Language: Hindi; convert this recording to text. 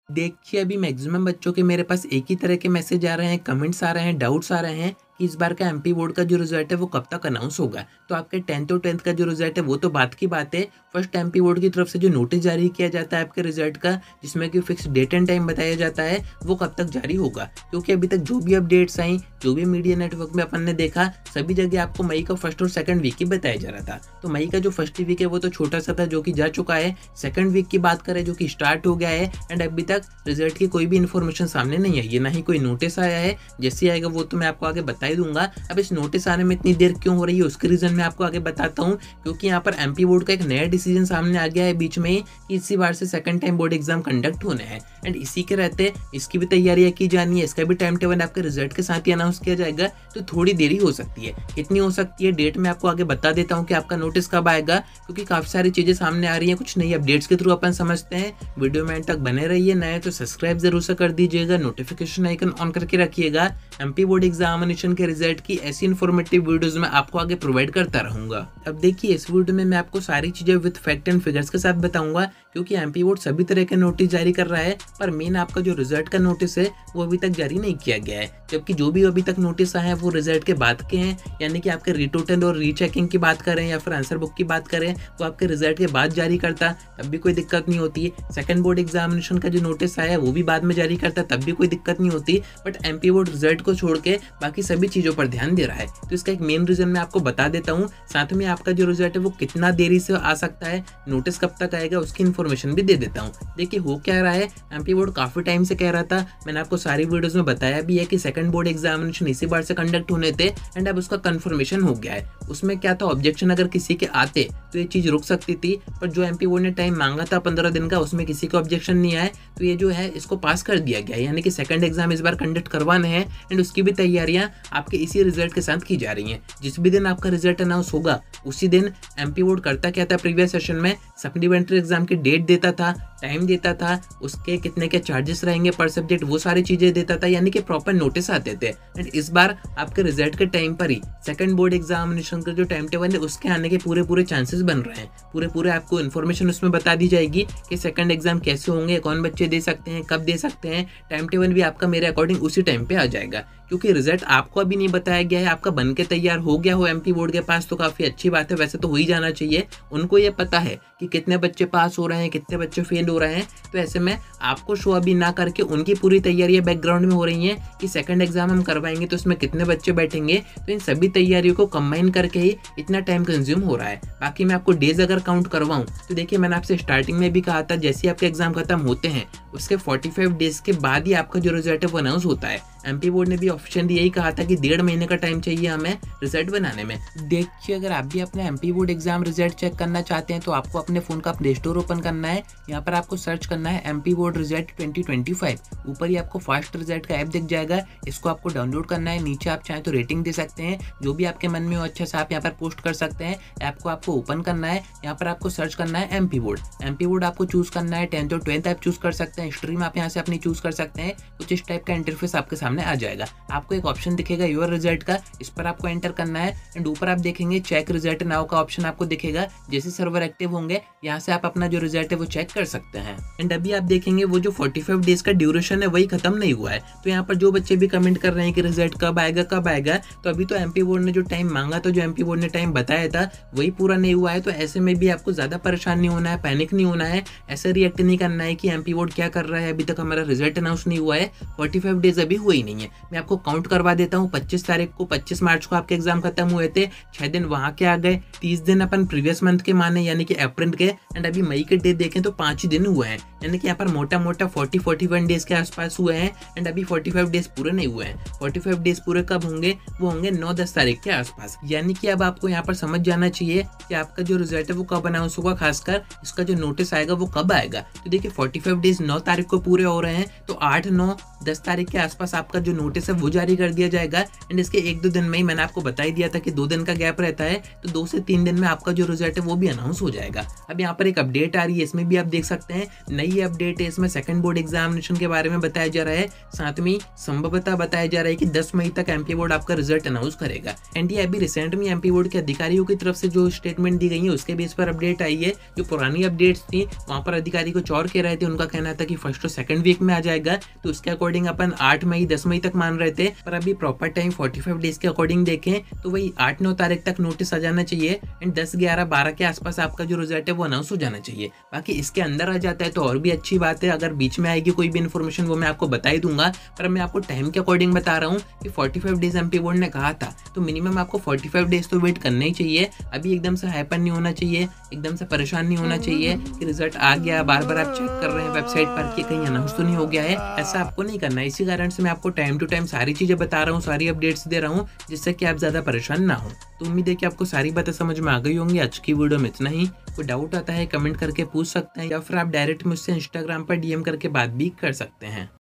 देखिए, अभी मैक्सिमम बच्चों के मेरे पास एक ही तरह के मैसेज आ रहे हैं, कमेंट्स आ रहे हैं, डाउट्स आ रहे हैं कि इस बार का एमपी बोर्ड का जो रिजल्ट है वो कब तक अनाउंस होगा। तो आपके 10th और 10th का जो रिजल्ट है वो तो बात की बात है। फर्स्ट एमपी बोर्ड की तरफ से जो नोटिस जारी किया जाता है आपके रिजल्ट का, जिसमें कि फिक्स डेट एंड टाइम बताया जाता है, वो कब तक जारी होगा। क्योंकि अभी तक जो भी अपडेट्स आई, जो भी मीडिया नेटवर्क में अपन ने देखा, सभी जगह आपको मई का फर्स्ट और सेकंड वीक ही बताया जा रहा था। तो मई का जो फर्स्ट वीक है वो तो छोटा सा था जो कि जा चुका है। सेकंड वीक की बात करें जो कि स्टार्ट हो गया है, एंड अभी तक रिजल्ट की कोई भी इन्फॉर्मेशन सामने नहीं आई है, ना ही कोई नोटिस आया है। जैसे आएगा वो तो मैं आपको आगे बता ही दूंगा। अब इस नोटिस आने में इतनी देर क्यों हो रही है उसके रीजन मैं आपको आगे बताता हूँ। क्योंकि यहाँ पर एमपी बोर्ड का एक नया डिसीजन सामने आ गया है बीच में कि इसी बार से second time board exam conduct होने हैं, एंड इसी के रहते इसकी भी तैयारियां की जानी है। इसका भी टाइम टेबल आपके रिजल्ट के साथ ही अनाउंस किया जाएगा। तो थोड़ी देरी हो सकती है, कितनी हो सकती है डेट मैं आपको आगे बता देता हूँ कि आपका नोटिस कब आएगा। क्योंकि काफी सारी चीजें सामने आ रही है, कुछ नई अपडेट्स के थ्रू अपन समझते हैं। वीडियो में एंड तक बने रहिए, नए तो सब्सक्राइब जरूर से कर दीजिएगा, नोटिफिकेशन आइकन ऑन करके रखिएगा। एमपी बोर्ड एग्जामिनेशन के रिजल्ट की ऐसी इन्फॉर्मेटिव वीडियोस में आपको आगे प्रोवाइड करता रहूंगा। अब देखिए, इस वीडियो में मैं आपको सारी चीजें विद फैक्ट एंड फिगर्स के साथ बताऊंगा। क्योंकि एमपी बोर्ड सभी तरह के नोटिस जारी कर रहा है, पर मेन आपका जो रिजल्ट का नोटिस है वो अभी तक जारी नहीं किया गया है। जबकि जो भी अभी तक नोटिस आए हैं वो रिजल्ट के बाद के हैं, यानी कि आपके रिटोटल और रीचेकिंग की बात करें या फिर आंसर बुक की बात करें तो आपके रिजल्ट के बाद जारी करता, तब भी कोई दिक्कत नहीं होती। सेकंड बोर्ड एग्जामिनेशन का जो नोटिस आया है वो भी बाद में जारी करता, तब भी कोई दिक्कत नहीं होती। बट एमपी बोर्ड रिजल्ट को छोड़ के बाकी सभी चीजों पर ध्यान दे रहा है। तो इसका एक मेन रीजन मैं आपको बता देता हूँ। साथ में आपका जो रिजल्ट है वो कितना देरी से आ सकता है, नोटिस कब तक आएगा, उसकी इन्फॉर्मेशन भी दे देता हूँ। देखिए, हो क्या रहा है, एमपी बोर्ड काफी टाइम से कह रहा था, मैंने आपको सारी वीडियोस में बताया भी है कि सेकंड बोर्ड एग्जामिनेशन इसी बार से कंडक्ट होने थे, एंड अब उसका कंफर्मेशन हो गया है। उसमें क्या था, ऑब्जेक्शन अगर किसी के आते तो ये चीज रुक सकती थी, पर जो एमपी बोर्ड ने टाइम मांगा था 15 दिन का, उसमें किसी को ऑब्जेक्शन नहीं आया, तो ये जो है इसको पास कर दिया गया। यानी कि सेकंड एग्जाम इस बार कंडक्ट करवाने हैं, एंड उसकी भी तैयारियां आपके इसी रिजल्ट के साथ की जा रही हैं। जिस भी दिन आपका रिजल्ट अनाउंस होगा उसी दिन एमपी बोर्ड करता क्या था, प्रीवियस सेशन में सप्लीमेंट्री एग्जाम की डेट देता था, टाइम देता था, उसके कितने के चार्जेस रहेंगे पर सब्जेक्ट, वो सारी चीजें देता था। यानी कि प्रॉपर नोटिस आते थे। एंड इस बार आपके रिजल्ट के टाइम पर ही सेकंड बोर्ड एग्जामिनेशन का जो टाइम टेबल है उसके आने के पूरे चांसेस बन रहे हैं। पूरे आपको इन्फॉर्मेशन उसमें बता दी जाएगी कि सेकंड एग्जाम कैसे होंगे, कौन बच्चे दे सकते हैं, कब दे सकते हैं। टाइम टेबल भी आपका मेरे अकॉर्डिंग उसी टाइम पे आ जाएगा। क्योंकि रिजल्ट आपको अभी नहीं बताया गया है, आपका बन के तैयार हो गया हो एमपी बोर्ड के पास तो काफी अच्छी बात है, वैसे तो हो ही जाना चाहिए। उनको ये पता है कि कितने बच्चे पास हो रहे हैं, कितने बच्चे फेल हो रहे हैं। तो ऐसे में आपको शो अभी ना करके उनकी पूरी तैयारियां बैकग्राउंड में हो रही हैं कि सेकंड एग्जाम हम करवाएंगे तो उसमें कितने बच्चे बैठेंगे। तो इन सभी तैयारियों को कंबाइन करके ही इतना टाइम कंज्यूम हो रहा है। बाकी मैं आपको डेज अगर काउंट करवाऊं तो देखिए, मैंने आपसे स्टार्टिंग में भी कहा था, जैसे आपके एग्जाम खत्म होते हैं उसके 45 डेज के बाद ही आपका जो रिजल्ट है वो अनाउंस होता है। एमपी बोर्ड ने भी ऑप्शन यही कहा था कि 1.5 महीने का टाइम चाहिए हमें रिजल्ट बनाने में। देखिए, अगर आप भी अपने MP board exam result check करना चाहते हैं तो आपको अपने फोन का प्ले स्टोर ओपन करना है। यहाँ पर आपको सर्च करना है एमपी बोर्ड रिजल्ट 2025। ऊपर ही आपको फास्ट रिजल्ट का ऐप दिख जाएगा, इसको आपको डाउनलोड करना है। नीचे आप चाहें तो रेटिंग दे सकते हैं, जो भी आपके मन में हो अच्छा सा आप यहाँ पर पोस्ट कर सकते हैं। ऐप को आपको ओपन करना है, यहाँ पर आपको सर्च करना है एमपी बोर्ड। एमपी बोर्ड आपको चूज करना है, 10th और 12th आप चूज कर सकते हैं, स्ट्रीम आप यहाँ से अपनी चूज कर सकते हैं। कुछ इस टाइप का इंटरफेस आपके सामने आ जाएगा। आपको एक ऑप्शन दिखेगा योर रिजल्ट का, इस पर आपको एंटर करना है। एंड ऊपर आप देखेंगे चेक रिजल्ट नाउ का ऑप्शन आपको दिखेगा। जैसे सर्वर एक्टिव होंगे यहाँ से आप अपना जो रिजल्ट है वो चेक कर सकते हैं। एंड अभी आप देखेंगे वो जो 45 डेज का ड्यूरेशन है वही खत्म नहीं हुआ है। तो यहाँ पर जो बच्चे भी कमेंट कर रहे हैं कि रिजल्ट कब आएगा, तो अभी तो एमपी बोर्ड ने जो टाइम मांगा था, जो एमपी बोर्ड ने टाइम बताया था वही पूरा नहीं हुआ है। तो ऐसे में भी आपको ज्यादा परेशान नहीं होना है, पैनिक नहीं होना है, ऐसा रिएक्ट नहीं करना है कि एमपी बोर्ड क्या कर रहा है, अभी तक हमारा रिजल्ट अनाउंस नहीं हुआ है। 45 डेज अभी हुए ही नहीं है। मैं आपको काउंट करवा देता हूँ। 25 मार्च को आपके एग्जाम खत्म हुए थे, 6 दिन वहां के आ गए, 30 दिन अपन प्रीवियस मंथ के माने यानी कि अप्रैल के। एंड अभी मई के डेट देखें तो 5 ही दिन हुए हैं, यानी कि यहाँ पर मोटा 40-41 डेज के आसपास हुए हैं। एंड अभी 45 डेज पूरे नहीं हुए हैं। 45 डेज पूरे कब होंगे, वो होंगे 9-10 तारीख के आसपास। यानी कि अब आपको यहाँ पर समझ जाना चाहिए कि आपका जो रिजल्ट है वो कब अनाउंस होगा, खासकर इसका जो नोटिस आएगा वो कब आएगा। तो देखिए, 45 डेज 9 तारीख को पूरे हो रहे हैं, तो 8, 9, 10 तारीख के आसपास आपका आपका जो नोटिस है वो जारी कर दिया जाएगा। एंड इसके 1-2 दिन में ही मैंने आपको बता ही दिया था कि 2 दिन का गैप रहता है, तो 2 से 3 दिन में आपका जो रिजल्ट है वो भी अनाउंस हो जाएगा। अब यहाँ पर एक अपडेट आ रही है, इसमें भी आप देख सकते हैं नई अपडेट है। इसमें सेकंड बोर्ड एग्जामिनेशन के बारे में बताया जा रहा है, साथ में संभवतः बताया जा रहा है कि 10 मई तक एमपी बोर्ड आपका रिजल्ट अनाउंस करेगा। एंड ये अभी रिसेंट में एमपी बोर्ड के अधिकारियों की तरफ से जो स्टेटमेंट दी गई है उसके बेस पर अपडेट आई है। जो पुरानी अपडेट्स थी वहां पर अधिकारी कुछ और कह रहे थे, उनका कहना था कि फर्स्ट और सेकंड वीक में आ जाएगा, तो उसके अकॉर्डिंग अपन 8 मई 10 मई तक मान रहे थे। पर अभी प्रॉपर टाइम 45 डेज के अकॉर्डिंग देखें तो वही 8-9 तारीख तक नोटिस आ जाना चाहिए एंड 10-11-12 के आसपास आपका जो रिजल्ट है वो अनाउंस हो जाना चाहिए। बाकी इसके अंदर आ जाता है तो और भी अच्छी बात है, अगर बीच में आएगी कोई भी इन्फॉर्मेशन वो मैं आपको बता ही दूंगा, पर मैं आपको टाइम के अकॉर्डिंग बता रहा हूँ कि 45 डेज एमपी बोर्ड ने कहा था, तो मिनिमम आपको 45 डेज तो वेट करना ही चाहिए। अभी एकदम से हाइपर नहीं होना चाहिए, एकदम से परेशान नहीं होना चाहिए कि रिजल्ट आ गया, बार बार आप चेक कर रहे हैं वेबसाइट पर कि कहीं अनाउंस तो नहीं हो गया है, ऐसा आपको नहीं करना है। इसी कारण से मैं आपको टाइम टू टाइम सारी चीजें बता रहा हूँ, सारी अपडेट्स दे रहा हूँ, जिससे कि आप ज्यादा परेशान ना हो। तो उम्मीद है कि आपको सारी बातें समझ में आ गई होंगी। आज की वीडियो में इतना ही। कोई डाउट आता है कमेंट करके पूछ सकते हैं, या फिर आप डायरेक्ट मुझसे इंस्टाग्राम पर डीएम करके बात भी कर सकते हैं।